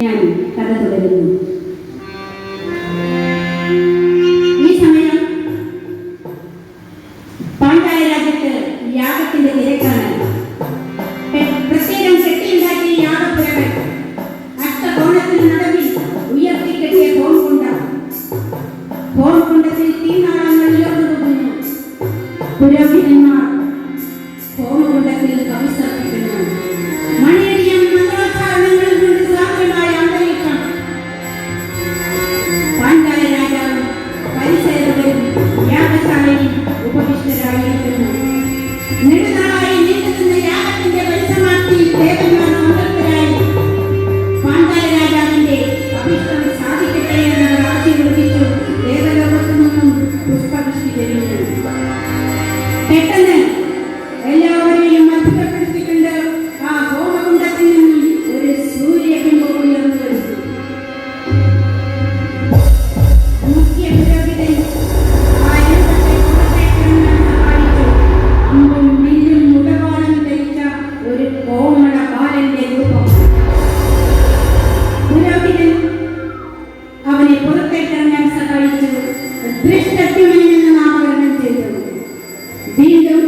ഞാൻ കഥ തുടരുന്നു. ഈ സമയം പാണ്ഡ്യ രാജ്യത്ത് യാഗത്തിന്റെ തിരക്കാണ്. പ്രത്യേകം കെട്ടിയുണ്ടാക്കിയ യാഗപ്പുരകൾ അഷ്ടകോണത്തിന് നടുവിൽ ഉയർത്തിക്കെട്ടിയ ഹോമകുണ്ടത്തിൽ തീനാളങ്ങൾ ഉയർന്നു പോകുന്നു. പുരോഹിതന്മാർ ഹോമകുണ്ടത്തിൽ കവിസർപ്പിക്കുന്നു. മണിയടിയും മന്ത്രോച്ചാരണങ്ങളും കൊണ്ട് സാന്ദ്രമായ അന്തരീക്ഷം. പാണ്ഡ്യ രാജാവും പരിസരവും യാഗശാലയിൽ ഉപവിഷ്ടരായിരിക്കുന്നു. നെടുനാളായി നീണ്ടുനിന്ന യാഗത്തിന്റെ പരിസമാപ്തിയിൽ ദേവന്മാർ സംതൃപ്തരായി. പാണ്ഡ്യ രാജാവിന്റെ അഭിഷ്ടം സാധിക്കട്ടെ എന്നവർ ആശീർവദിച്ചു. ദേവലോകത്തു നിന്നും പുഷ്പവൃഷ്ടി പെയ്യുന്നു. പെട്ടെന്ന് എല്ലാവരെയും അത്ഭുതപ്പെടുത്തിക്കൊണ്ട് ആ ഹോമകുണ്ടത്തിൽ നിന്നും ഒരു സൂര്യബിംബം ഉയർന്നു വരുന്നു. മുഖ്യ പുരോഹിതൻ ആ രൂപത്തെ പുറത്തേക്കിറങ്ങാൻ സഹായിച്ചു. അമ്പും വില്ലും മുടവാളും ധരിച്ച ഒരു കോമള ബാലന്റെ രൂപം. പുരോഹിതൻ അവനെ പുറത്തേക്കിറങ്ങാൻ സഹായിച്ചു. ദൃഷ്ടത്യുമൻ എന്ന് നാമകരണം ചെയ്തു. വീണ്ടും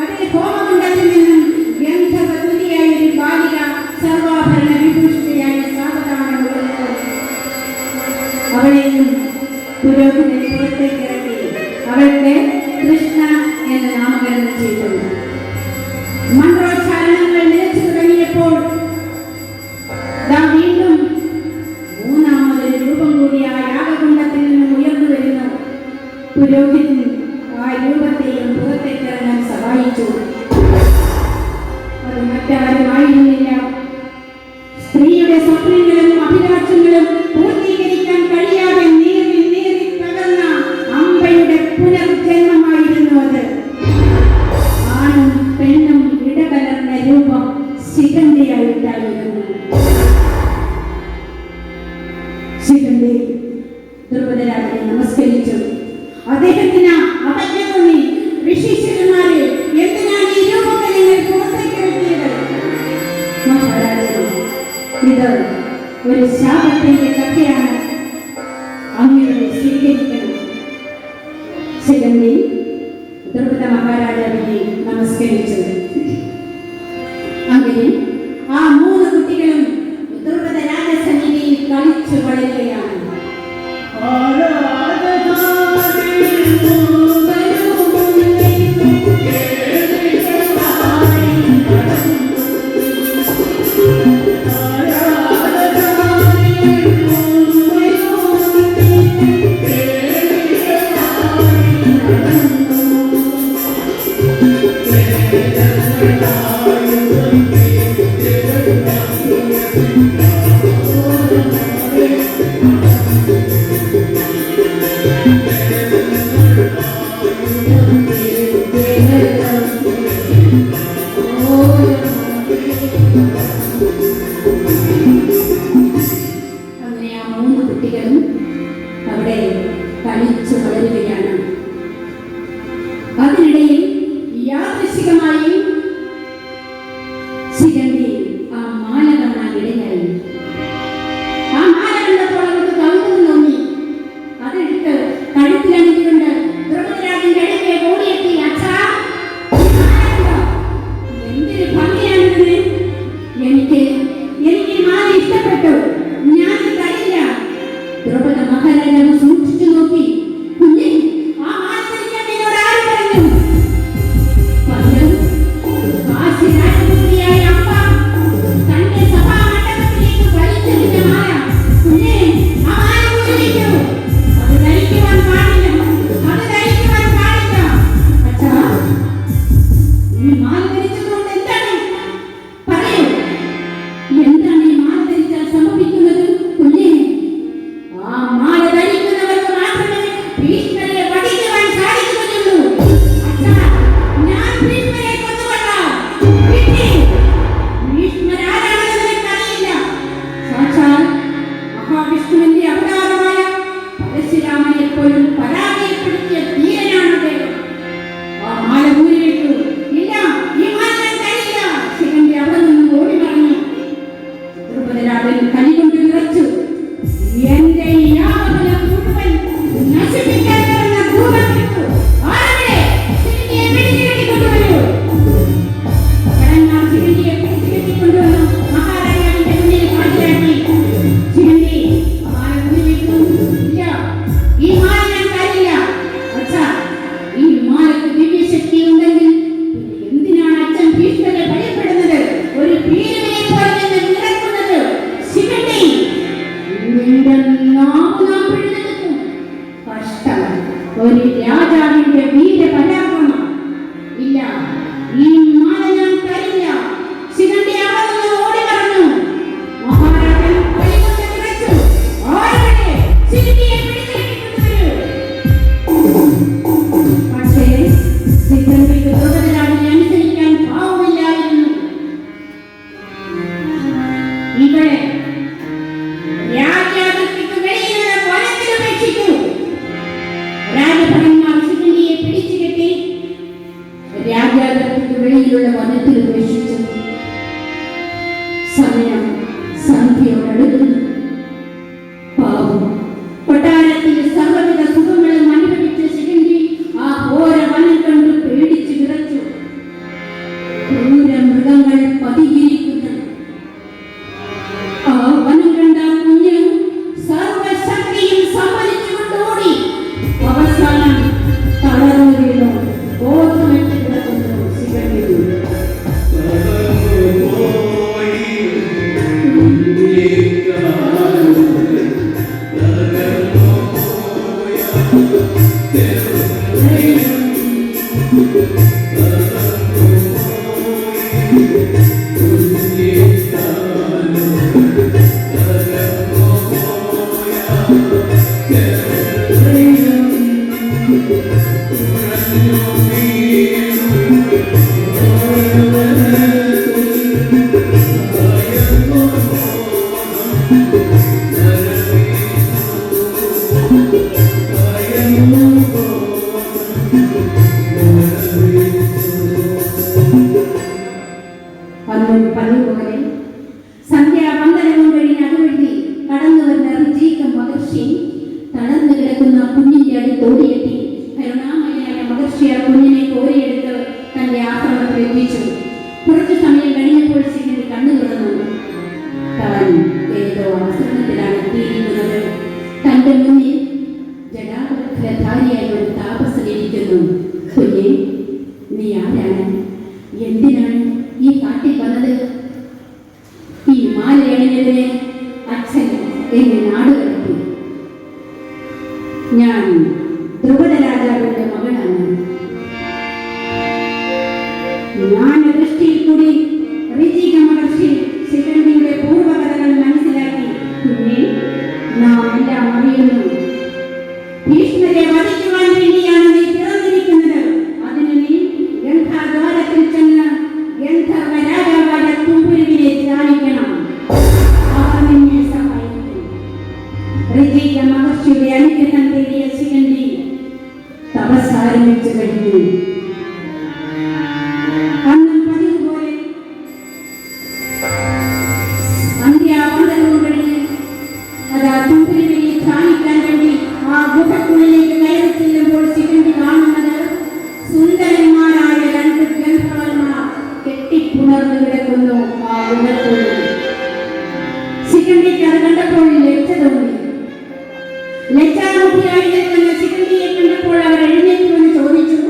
അതേ ഹോമകുണ്ടത്തിൽ നിന്നും ഗന്ധവതുലിയായ ഒരു ബാലിക സർവാഭരണ വിഭൂഷിതയായി സാവധാനം ഉയർന്നു. അവളെയും പുരോഹിതൻ പുറത്തേക്ക് ഇറക്കി. അവൾക്ക് കൃഷ്ണ എന്ന് നാമകരണം ചെയ്തു. മന്ത്രോച്ചാരണങ്ങൾ നിലച്ചു തുടങ്ങിയപ്പോൾ വീണ്ടും മൂന്നാമതൊരു രൂപം കൂടി ആ യാഗകുണ്ടത്തിൽ നിന്നും ഉയർന്നു വരുന്നു. പുരോഹിതൻ ആ രൂപത്തെയും പുറത്തേക്കിറങ്ങാൻ സഹായിച്ചു. അത് മറ്റാരുമായിരുന്നില്ല. സ്ത്രീയുടെ സ്വപ്നങ്ങളും അഭിലാഷങ്ങളും പൂർത്തീകരിക്കാൻ കഴിയാതെ നീറി നീറി തകർന്ന അമ്പയുടെ പുനർജന്മമായിരുന്നു അത്. ആണും പെണ്ണും ഇടകലർന്ന രൂപം ശിഖണ്ഡിയായിട്ടായിരുന്നു. ശിഖണ്ഡി ദ്രുപദരാജനെ നമസ്കരിച്ചു. അദ്ദേഹത്തിന് അവജ്ഞ തോന്നി. ഋഷീശ്വരന്മാരെ, എന്തിനാണ് ഈ രൂപത്തെ നിങ്ങൾ പുറത്തേക്ക് വെട്ടിയത്? മഹാരാജൻ, ഇത് ഒരു ശാപത്തിന്റെ കഥയാണ്. അങ്ങനെ സ്വീകരിക്കണം. ശിഖണ്ഡി ദ്രുപദ മഹാരാജാവിനെ നമസ്കരിച്ചു. അങ്ങനെ ആ മൂന്ന് കുട്ടികളും ദ്രുപദ രാജസന്നിധിയിൽ കളിച്ചു വളരുകയാണ്. അങ്ങനെ ആ മൂന്ന് കുട്ടികളും അവിടെ കളിച്ചു വളരുകയാണ്. അതിനിടയിൽ യാദൃശ്ചികമായി ശിഖണ്ഡി ആ മാല കാണാൻ ഇടയായി. ആ മാല കണ്ടപ്പോൾ അവർക്ക് കൗതുകം തോന്നി. അതെടുത്ത് കഴുത്തിലണിഞ്ഞുകൊണ്ട് ദ്രുപദരാജന്റെ അടുത്തേക്ക് ഓടിയെത്തി. അച്ഛാ, എന്തൊരു ഭംഗിയാണിത്! എനിക്ക് മാല ഇഷ്ടപ്പെട്ടു. ഞാൻ തരില്ല. ദ്രുപദ മഹാരാജാവ് സൂക്ഷിച്ചു നോക്കി. കുഞ്ഞെ, ആ മാല തരിക്കാൻ നിന്നോട് ആര് പറഞ്ഞു? കാശി രാജപുത്രിയായ അമ്മ തന്റെ സഭാമണ്ഡപത്തിലേക്ക് വലിച്ചെറിഞ്ഞ മാല. കുഞ്ഞെ, ആ മാല ഉപയോഗിക്കൂ. അത് ധരിക്കുവാൻ പാടില്ല. അച്ഛാ, ഈ മാല ധരിച്ചതുകൊണ്ട് എന്താണ്? പറയൂ, എന്താണ് ഈ മാല ധരിച്ചാൽ സംഭവിക്കുന്നത്? കുഞ്ഞെ, ആ മാല ധരിക്കുന്നവർ രാജാവിന്റെ വീരപരാക്രമം. ഇല്ല, ഈ മാല ഞാൻ തരില്ല. ശിഖണ്ഡി അവിടെ നിന്ന് ഓടി മറഞ്ഞു. മഹാരാജൻ കൈകൊണ്ട് വിറച്ചു. ആരുടെ ശിഖണ്ഡിയെ പിടിച്ചെടുത്തിട്ടുവരൂ. പക്ഷേ ശിഖണ്ഡിക്ക് ദ്രുപദരാജനെ അനുസരിക്കാൻ ഭാവമില്ലായിരുന്നു. ഇവിടെ രാജ്യാതിർത്തിക്ക് വെളിയിലുള്ള വനത്തിൽ ഉപേക്ഷിക്കൂ. രാജഭടന്മാർ ശിഖണ്ഡിയെ പിടിച്ചു കെട്ടി രാജ്യാതിർത്തിക്ക് വെളിയിലുള്ള വനത്തിൽ ഉപേക്ഷിച്ചു. സമയം സന്ധ്യയോടടുക്കുന്നു. പാവം കൊട്ടാരത്തിൽ സർവ്വവിധ സുഖങ്ങളും അനുഭവിച്ച ശിഖണ്ഡി ആ ഘോര വനം കണ്ടു പേടിച്ചു വിറച്ചു. ക്രൂര മൃഗങ്ങൾ പതിയിരിക്കുന്നു. ആ വനം കണ്ട കുഞ്ഞ് സർവശക്തിയും സമ്മതിച്ചുകൊണ്ട് ഓടി. അവസാനം തളർന്നു വീണു. ബോധമറ്റ് കിടക്കുന്നു ശിഖണ്ഡി. അന്നും പതിവുപോലെ സന്ധ്യാവന്ദനവും കഴിഞ്ഞ് അതുവഴി കടന്നു വന്ന ഋജീക മഹർഷി തളർന്നു കിടക്കുന്ന കുഞ്ഞിന്റെ അടുത്ത് ഓടിയെത്തി. കരുണാമയനായ മഹർഷി ആ കുഞ്ഞിനെ കോരിയെടുത്ത് തന്റെ ആശ്രമത്തിൽ എത്തിച്ചു. കുറച്ചു സമയം കഴിഞ്ഞപ്പോൾ ശിഖണ്ഡി കണ്ണു തുറന്നു. താൻ ഏതോ ആശ്രമത്തിലാണ് എത്തിയിരിക്കുന്നത്. തന്റെ മുന്നിൽ ജടാവൃദ്ധധാരിയായ ഒരു താപസനിരിക്കുന്നു. കുഞ്ഞെ, നീ ആരാണ്? എന്തിനാണ് ഈ കാട്ടിൽ വന്നത്? ഈ മാലയണിഞ്ഞതിനെ അച്ഛൻ എന്നെ നാട് കടത്തി. ഞാൻ ദ്രുപദ രാജാവിന്റെ മകളാണ്. ജ്ഞാനദൃഷ്ടിയിൽ കൂടി ഋജീക മഹർഷി ശിഖണ്ഡിയുടെ പൂർവ്വകഥകൾ മനസ്സിലാക്കി. കുഞ്ഞെ, നാം എല്ലാം അറിയുന്നു. ഭീഷ്മരെ വധിക്കുവാൻ വേണ്ടിയാണ് നീ പിറന്നിരിക്കുന്നത്. അതിന് നീ ഗന്ധദ്വാരത്തിൽ ചെന്ന് ഗന്ധർവ രാജാവായ തുമ്പുരുവിനെ ധ്യാനിക്കണം. അവർ നിന്നെ സഹായിക്കും. ഋജീക മഹർഷിയുടെ അനുഗ്രഹം തേടിയ ശിഖണ്ഡി തപസ്സാരംഭിച്ചു കഴിഞ്ഞു. അന്നും പതിവുപോലെ സന്ധ്യാവന്ദനവും കഴിഞ്ഞ് അതാ തുമ്പുരുവിനെ ധ്യാനിക്കാൻ വേണ്ടി ആ ഗുഹക്കുള്ളിലേക്ക് കയറി ചെല്ലുമ്പോൾ ശിഖണ്ഡി കാണുന്നത് സുന്ദരന്മാരായ രണ്ട് ഗന്ധർവന്മാർ കെട്ടിപ്പുണർന്നു കിടക്കുന്നു ആ ഗുഹക്കുള്ളിൽ. ശിഖണ്ഡിക്ക് അത് കണ്ടപ്പോൾ ലജ്ജ തോന്നി. ലജ്ജാമുഖിയായി നിൽക്കുന്ന ശിഖണ്ഡിയെ കണ്ടപ്പോൾ അവർ എഴുന്നേറ്റുവെന്ന് ചോദിച്ചു,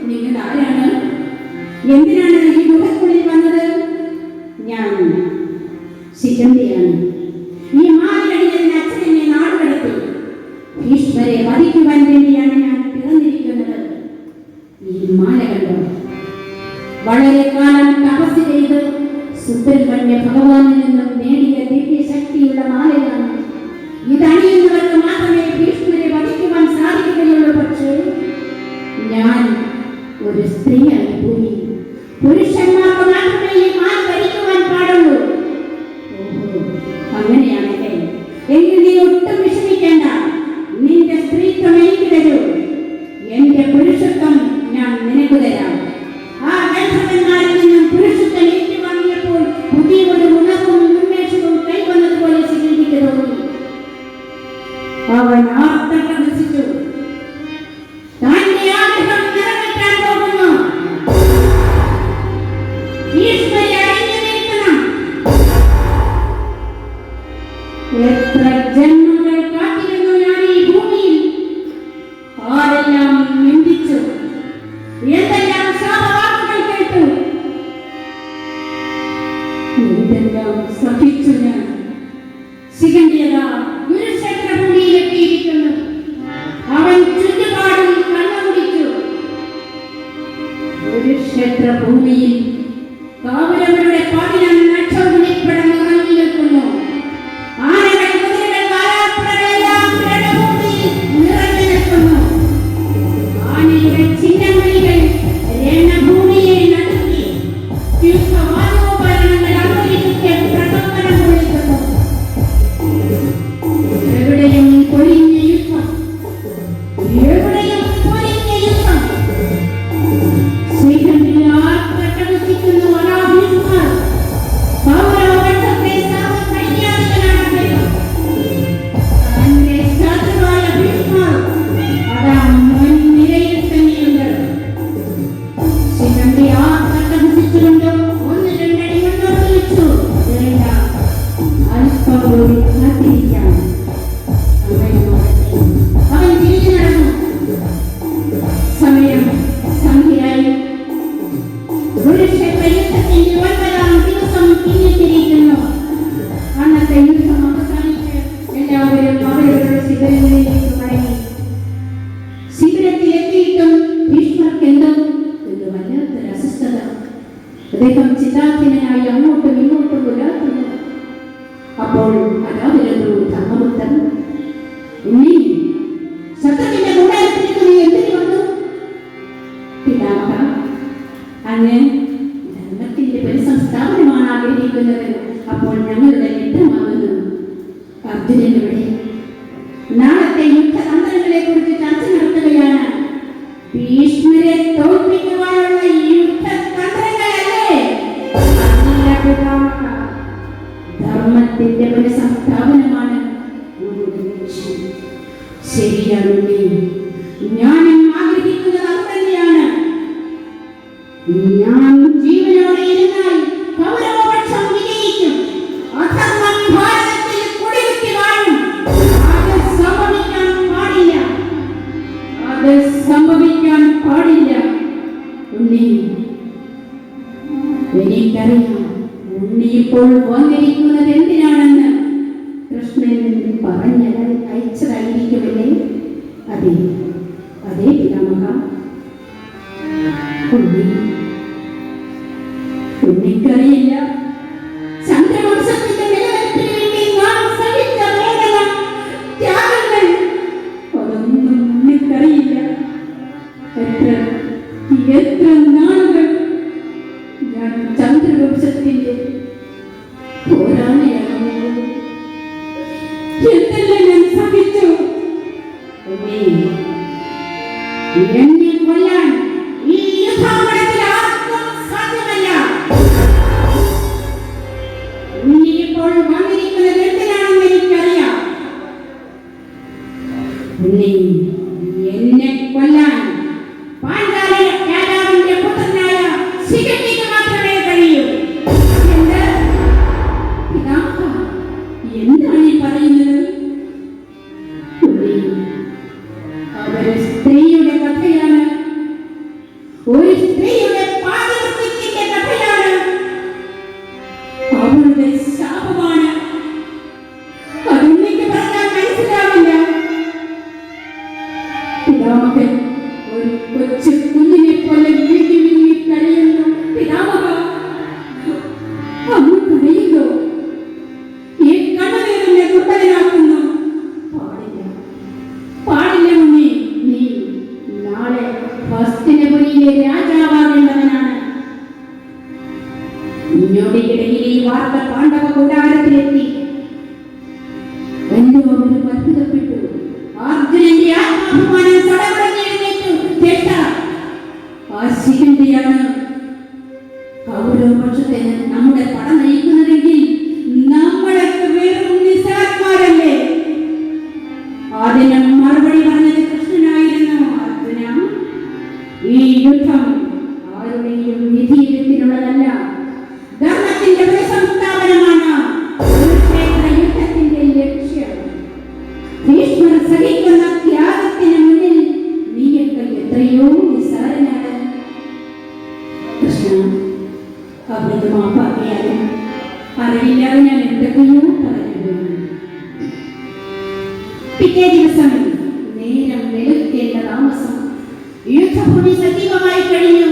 നിങ്ങൾ ആരാണ്? എന്തിനാണ് ഈ ഗുഹക്കുള്ളിൽ വന്നത്? ഞാൻ ശിഖണ്ഡിയാണ്. ഈ മാലയണിഞ്ഞതിന് അച്ഛൻ എന്നെ നാട് കടത്തി. ഭീഷ്മരെ വധിക്കുവാൻ വേണ്ടിയാണ് ഞാൻ പിറന്നിരിക്കുന്നത്. ഈ മാല കണ്ടോ? വളരെ കാലം തപസ് ചെയ്ത് സുബ്രഹ്മണ്യ ഭഗവാനിൽ നിന്നും നേടിയ ദിവ്യശക്തിയുള്ള മാലയാണ്. ഇതണിയുന്നവർക്ക് മാത്രമേ ഭീഷ്മരെ വധിക്കുവാൻ സാധിക്കുകയുള്ളൂ. പക്ഷേ ഞാൻ ഒരു സ്ത്രീയായി പോയി. പുരുഷന്മാർക്ക് മാത്രമേ ഈ മാല ധരിക്കുവാൻ പാടുള്ളൂ. ഓഹോ, അങ്ങനെയാണല്ലേ? എങ്കിൽ നീ ഒട്ടും വിഷമിക്കേണ്ട. നിന്റെ സ്ത്രീത്വം എനിക്ക് തരൂ. എന്റെ പുരുഷത്വം ഞാൻ നിനക്ക് തരാം. ആ ഗന്ധർവന്മാരിൽ നിന്നും പുരുഷത്വം ഏറ്റുവാങ്ങിയപ്പോൾ പുതിയൊരു ഉണർവും ഉന്മേഷവും കൈവന്നതുപോലെ ശിഖണ്ഡിക്ക് തോന്നി. അവൻ ആർത്തം പ്രദർശിച്ചു. തന്റെ ആഗ്രഹം നിറവേറ്റാൻ പോകുന്നു. ഭീഷ്മരെ അണിഞ്ഞു നിൽക്കണം. എത്ര ജന്മങ്ങൾ കാത്തിരുന്നു ഞാൻ ഈ ഭൂമിയിൽ. ആരെല്ലാം നിന്ദിച്ചു, എന്തെല്ലാം ശാപവാക്കുകൾ കേട്ടു, എന്തെല്ലാം സഹിച്ചു ഞാൻ. ശിഖണ്ഡിയതാ കുരുക്ഷേത്രഭൂമിയിൽ എത്തിയിരിക്കുന്നു. അവൻ ചുറ്റുപാടിൽ കണ്ണുമുടി ഭൂമിയിൽ കൗരവരുടെ പതിനൊന്ന് നക്ഷത്രങ്ങളിൽ നിറഞ്ഞു നിൽക്കുന്നു. ആനകൾ, കുതിരകൾ, കാലാൾപ്പടകളെല്ലാം രണഭൂമിയിൽ നിറഞ്ഞു നിൽക്കുന്നു. ആനയുടെ ചിഹ്നമണികൾ രണഭൂമിയെ നടുക്കി യുദ്ധവാദ്യോപകരണങ്ങൾ അന്തരീക്ഷത്തെ പ്രകമ്പനം കൊള്ളിക്കുന്നു. എവിടെയും പൊലിഞ്ഞ യുദ്ധം, എവിടെയും പൊലിഞ്ഞ യുദ്ധം. ശ്രീകണ്ഠിലാർ പ്രകടിപ്പിക്കുന്നു അനാഭീഷ്മാർ. കൗരവപക്ഷത്തെ സർവ്വസൈന്യാധിപനാണ് അദ്ദേഹം. തന്റെ ശത്രുവായ ഭീഷ്മർ അതാ മുൻനിരയിൽ തന്നെയുണ്ട്. ശ്രീകണ്ഠിലാർ പ്രകടിപ്പിച്ചുകൊണ്ട് ഒന്ന് രണ്ടടി മുന്നോട്ട് വെച്ചു. വേണ്ട, അല്പം കൂടി കാത്തിരിക്കാം. അവൻ തിരിഞ്ഞു നടന്നു. സമയം സന്ധ്യയായി. കുരുക്ഷേത്ര യുദ്ധത്തിന്റെ 9ാം ദിവസം പിന്നിട്ടിരിക്കുന്നു. അന്നത്തെ യുദ്ധം അവസാനിച്ച് എല്ലാവരും അവരുടെ ശിബിരങ്ങളിലേക്ക് മടങ്ങി. ശിബിരത്തിലെത്തിയിട്ടും ഭീഷ്മർക്ക് എന്തോ എന്ന് വല്ലാത്തൊരു അസ്വസ്ഥത. അദ്ദേഹം ചിന്താധീനനായി അങ്ങോട്ടും ഇങ്ങോട്ടും പുലർത്തുന്നു. അപ്പോൾ അതാ വരുന്നു ധർമ്മപുത്രൻ. ഉണ്ണി, ശത്രുവിന്റെ കൂടാരത്തിലേക്ക് നീ എന്തിനു വന്നു? പിതാമഹ, അങ്ങ് ധർമ്മത്തിന്റെ പരിസംസ്ഥാപനമാണ് ആഗ്രഹിക്കുന്നത്. അപ്പോൾ ഞങ്ങളുടെ നേട്ടമാകുന്നു. അർജുനനിവിടെ നാളത്തെ യുദ്ധതന്ത്രങ്ങളെ കുറിച്ച് ചർച്ച നടത്തുകയാണ്. ഭീഷ്മരെ തോൽപ്പിക്കുവാനുള്ള യുദ്ധതന്ത്രങ്ങളല്ലേ? അല്ല പിതാമഹ, ധർമ്മത്തിന്റെ പുനഃസംസ്ഥാപനമാണ് നമ്മുടെ ലക്ഷ്യം. ശരിയാണ് ഉണ്ണി, ഞാനും ആഗ്രഹിക്കുന്നത് അത് തന്നെയാണ്. ഞാൻ ജീവനോടെ ഇരുന്നാൽ കൗരവപക്ഷം വിജയിക്കും. അധർമ്മം ഭാരതത്തിൽ കുടികുത്തി വാഴും. അത് സംഭവിക്കാൻ പാടില്ല, അത് സംഭവിക്കാൻ പാടില്ല. ഉണ്ണി, എനിക്കറിയാം ഉണ്ണി ഇപ്പോൾ വന്നിരിക്കുന്നത് എന്തിനാണെന്ന്. കൃഷ്ണൻ അയച്ചതായിരിക്കുമല്ലേ? അതെ, അതേ പിതാമഹ. ഉണ്ണിക്കറിയില്ല ചന്ദ്രവംശത്തിന്റെ നിലനിൽപ്പിന് വേണ്ടി നാം സഹിച്ച വേദന, ത്യാഗങ്ങൾ. അതൊന്നും ഉണ്ണിക്കറിയില്ല. എത്ര നാളുകൾ ഞാൻ ചന്ദ്രവംശത്തിന്റെ പോരാളിയാകുന്നു. എന്തെല്ലാം ഞാൻ സഹിച്ചു. എന്നെ കൊല്ലാൻ ഈ യുദ്ധാങ്കണത്തിൽ ആർക്കും സാധ്യമല്ല. ഉണ്ണി ഇപ്പോൾ വന്നിരിക്കുന്നത് എന്തിനാണെന്ന് എനിക്കറിയാം. ഉണ്ണി എന്നെ കൊല്ലാൻ പാണ്ഡവ രാജാവിന്റെ പുത്രനായ ശിഖണ്ഡിക്ക് മാത്രമേ കഴിയൂ. എന്താണ് ഈ പറയുന്നത്? അവര് സ്ത്രീയുടെ കഥയാണ്, ഒരു സ്ത്രീയുടെ പാതിവൃത്യത്തിന്റെ കഥയാണ്, അവളുടെ ശാപമാണ്. അതെനിക്ക് പറഞ്ഞാൽ മനസ്സിലാവില്ല. പിതാമഹൻ ഒരു കൊച്ചു കുഞ്ഞിനെ പോലെ വിഴുങ്ങി വിഴുങ്ങി കഴിയുന്നു. പിതാമഹ, അന്ന് കഴിയുന്നു. ഈ കണ്ണുനീരിനെ ദുർബലനാക്കുന്നു. പാടില്ല, പാടില്ല ഉണ്ണി. നീ നാളെ ഹസ്തിനപുരിയിലെ രാജാവാകേണ്ടവനാണ്. ഞൊടിയിടയിൽ ഈ വാർത്ത പാണ്ഡവ കൂടാരത്തിലെത്തി. എല്ലാവരും അത്ഭുതപ്പെട്ടു. അർജുനന്റെ ആത്മാഭിമാനം തടവടഞ്ഞെഴുന്നേറ്റു. കേട്ട ആ ശിഖണ്ഡിയാണ് കൗരവപക്ഷത്തെ നമ്മുടെ പട നയിക്കുന്നതെങ്കിൽ നമ്മളൊക്കെ വെറും നിസ്സാരന്മാരല്ലേ? അതിന് മറുപടി പറഞ്ഞത് കൃഷ്ണനായിരുന്നു. അർജുന, ഈ യുദ്ധം ആരുടെയും വിധിയെഴുത്തിനുള്ളതല്ല, ധർമ്മത്തിന്റെ പുനഃസംസ്ഥാപനമാണ് കുരുക്ഷേത്ര യുദ്ധത്തിന്റെ ലക്ഷ്യം. ഭീഷ്മർ സഹിക്കുന്ന ത്യാഗത്തിന് മുന്നിൽ നീയൊക്കെ എത്രയോ നിസ്സാരനാണ്. കൃഷ്ണ, അവിടുന്ന് മാപ്പാക്കിയാലും അറിവില്ലാതെ ഞാൻ എന്തൊക്കെയോ പറഞ്ഞു. പിറ്റേ ദിവസം നേരം വെളുക്കേണ്ട താമസം യുദ്ധഭൂമി സജീവമായി കഴിഞ്ഞു.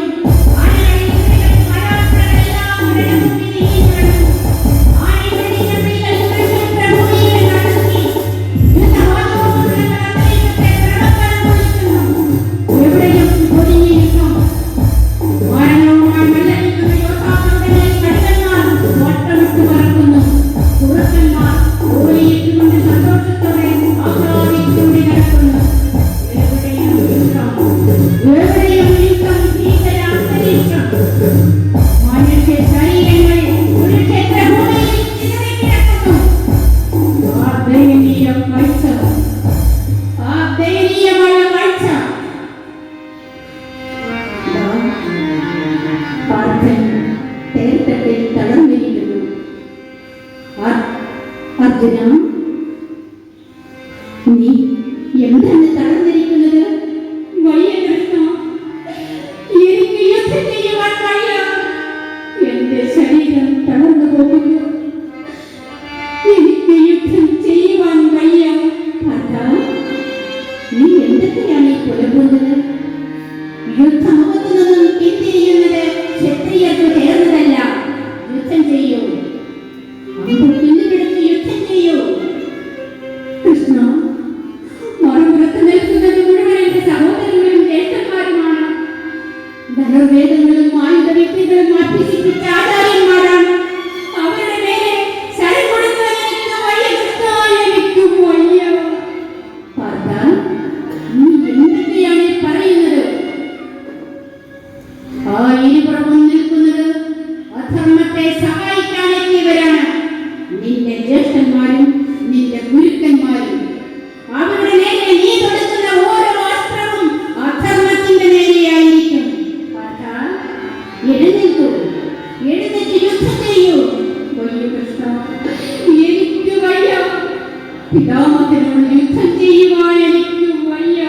പിതാമഹനോട് യുദ്ധം ചെയ്യുവാൻ എനിക്ക് വയ്യ.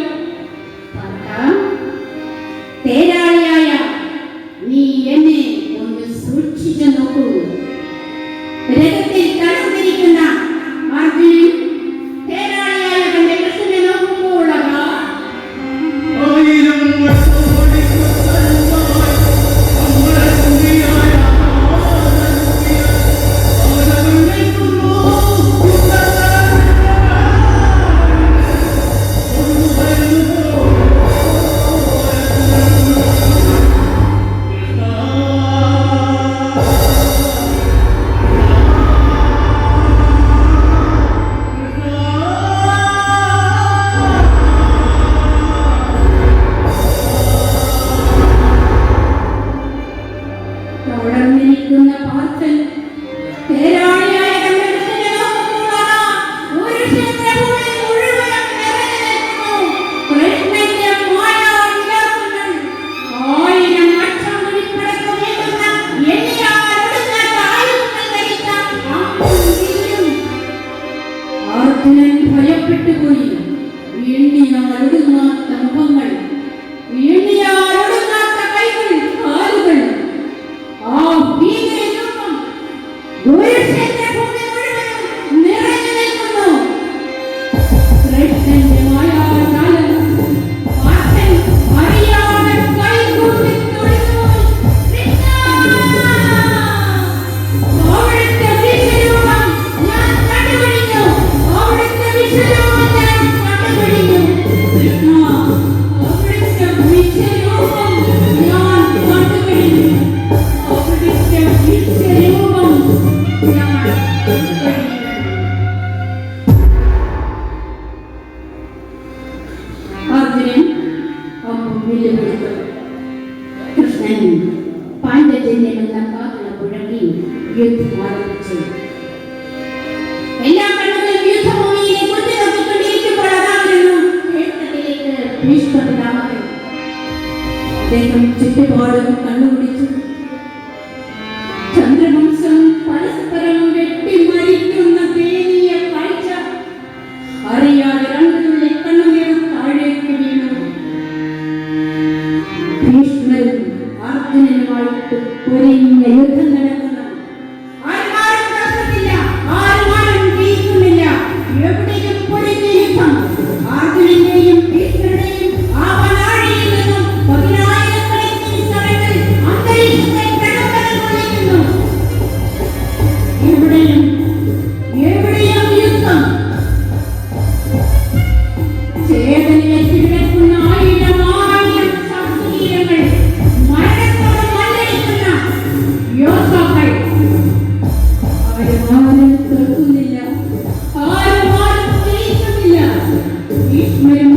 തേരാളിയായ നീ എന്നെ ഒന്ന് സൂക്ഷിച്ചു നോക്കൂ. രഥത്തിൽ തലതിരിക്കുന്ന അർജുനൻ തേരാളിയായ തന്റെ കൃഷ്ണനെ നോക്കുമ്പോൾ ഭയപ്പെട്ടുപോയി. എണ്ണിയാലൊടുങ്ങാത്ത മുഖങ്ങൾ, എണ്ണിയാലൊടുങ്ങാത്ത കൈകൾ, കാലുകൾ. ആ ഭീകരരൂപം ഭൂമി മുഴുവനും നിറഞ്ഞു നിൽക്കുന്നു. കൃഷ്ണന്റെ മായാജാലം പാർത്ഥൻ അറിയാതെ കൈകൂപ്പി തൊഴുതു. അവിടുത്തെ വിശ്വരൂപം ഞാൻ കണ്ടുപിടിച്ചു. അവിടുത്തെ വിശ്വരൂപം ഞാൻ കണ്ടുപിടിച്ചു. അവിടുത്തെ വിശ്വരൂപം ഞാൻ കണ്ടുപിടിച്ചു. അവിടുത്തെ വിശ്വരൂപം ഞാൻ കണ്ടുപിടിച്ചു. അർജുനൻ ഒപ്പം വെല്ലുവിളിച്ചു. കൃഷ്ണൻ പാണ്ഡജന്യമെന്ന കാതുള പുഴങ്ങി യുദ്ധം ആരംഭിച്ചു. എല്ലാ കണ്ണുകളും യുദ്ധഭൂമിയിലെ കുത്തി നോക്കിക്കൊണ്ടിരിക്കുമ്പോൾ അതായിരുന്നു ക്ഷേത്രത്തിലേക്ക് ഭീഷ്മപിതാമഹൻ. അദ്ദേഹം ചുറ്റുപാടും കണ്ണുപിടിച്ചു. ചന്ദ്രവംശം പരസ്പരം വെട്ടിമരിക്കുന്ന ദയനീയ കാഴ്ച. അറിയാതെ രണ്ടുള്ളി കണ്ണുനീർ താഴേക്ക് വീണു. ഭീഷ്മരും അർജുനനുമായിട്ട് പൊരിഞ്ഞ യുദ്ധം നടക്കുന്നു. ആരും തടസ്സത്തില്ല, ആരും വീഴ്ത്തുന്നില്ല. എവിടെയും പൊരിഞ്ഞ യുദ്ധം. അർജുനന്റെയും ഭീഷ്മരുടെയും ആവനാഴിയിൽ നിന്നും 10,000-കണക്കിന് ശരങ്ങൾ അന്തരീക്ഷത്തെ പ്രകമ്പനം കൊള്ളിക്കുന്നു. എവിടെയും യുദ്ധം. ചേതനയേറ്റ് കിടക്കുന്ന 1000 ശസ്ത്രശീലങ്ങൾ, മരണത്തോട് മല്ലടിക്കുന്ന യോദ്ധാക്കൾ. ആരും തീർക്കുന്നില്ല, ആരും ജയിക്കുന്നില്ല. ഭീഷ്മരും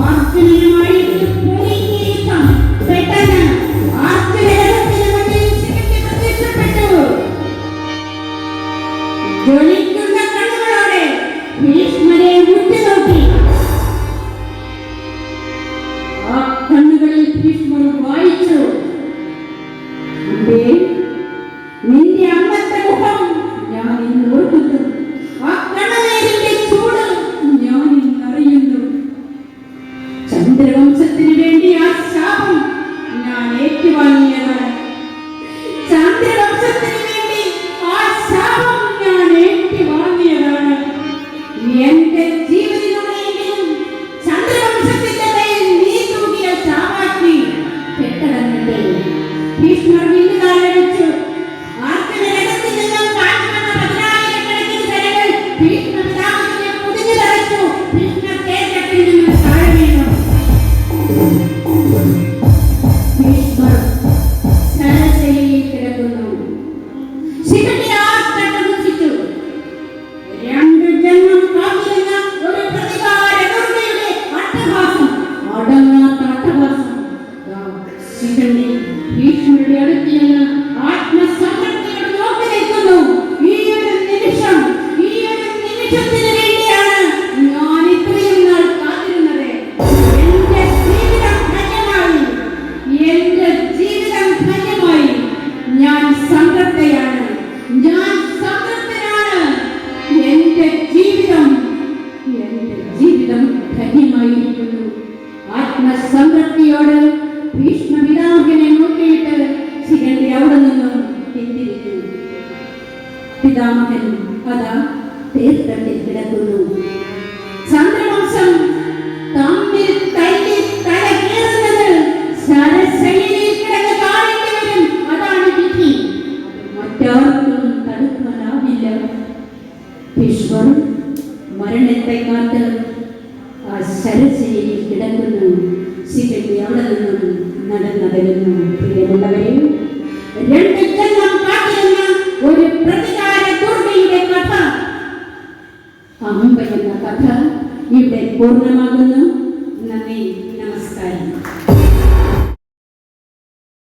അർജുനനുമായിട്ട് പൊരിഞ്ഞ യുദ്ധം. പെട്ടെന്ന് അർജുനരഥത്തിന് മുന്നിൽ ശിഖണ്ഡി പ്രത്യക്ഷപ്പെട്ടു. ജ്വലിക്കുന്ന കണ്ണുകളോടെ ഭീഷ്മരെ ഉറ്റുനോക്കി. ആ കണ്ണുകളിൽ ഭീഷ്മർ വായിച്ചു, നിന്റെ അന്നത്തെ മുഖം ഞാൻ ഇന്ന് ഓർക്കുന്നു. ആ കണ്ണുനീരിന്റെ ചൂട് ഞാൻ ഇന്ന് അറിയുന്നു. ചന്ദ്രവംശത്തിന് വേണ്ടി ആ ശാപം ഞാൻ ഏറ്റുവാങ്ങിയതാണ്. ചന്ദ്രവംശത്തിന് വേണ്ടി ആ ശാപം ഞാൻ ഏറ്റുവാങ്ങിയതാണ്. എന്റെ ജീവനിലൂടെയെങ്കിലും ചന്ദ്രവംശത്തിന്റെ മേൽ നീ തൂകിയ ശാപാഗ്നി കെട്ടടങ്ങട്ടെ. ഭീഷ്മർ വില്ലുകാലെ വെച്ചു. അർജുനരഥത്തിൽ നിന്നും കാട്ടുവന്ന 10,000-കണക്കിന് ശരങ്ങൾ ഭീഷ്മപിതാമഹനെ പൊതിഞ്ഞു തറച്ചു. ഭീഷ്മർ തേർച്ചട്ടിൽ നിന്നും താഴെ വീണു. ഭീഷ്മർ ശരശയ്യയിൽ കിടക്കുന്നു. ശിഖണ്ഡി ആർത്തട്ടം ദുഃഖിച്ചു. 2 ജന്മം കാത്തിരുന്ന ഒരു ആത്മസംതൃപ്തിയോട് ഭീഷ്മപിതാമഹനെ നോക്കിയിട്ട് ശിഖണ്ഡി അവിടെ നിന്നും പിന്തിരിഞ്ഞു. പിതാമഹൻ അതാ തീർത്ഥത്തിൽ കിടക്കുന്നു. ചന്ദ്രവംശം തമ്മിൽ തല്ലി തല കീറുന്നത് ശരശയ്യയിൽ കിടന്ന് കാണേണ്ടി വരും. അതാണ് വിധി. മറ്റാർക്കും തടുക്കാനാവില്ല. ഭീഷ്മർ മരണത്തെ കാത്ത് ആ ശരശയ്യയിൽ കിടക്കുന്നു. ശിഖണ്ഡി അവിടെ നിന്നും നടന്നകലുന്നു. പ്രിയമുള്ളവരെ, രണ്ട് ജന്മം കാത്തിരുന്ന ഒരു പ്രതികാര ദുർഗയുടെ കഥ, അമ്പ എന്ന കഥ ഇവിടെ പൂർണ്ണമാകുന്നു.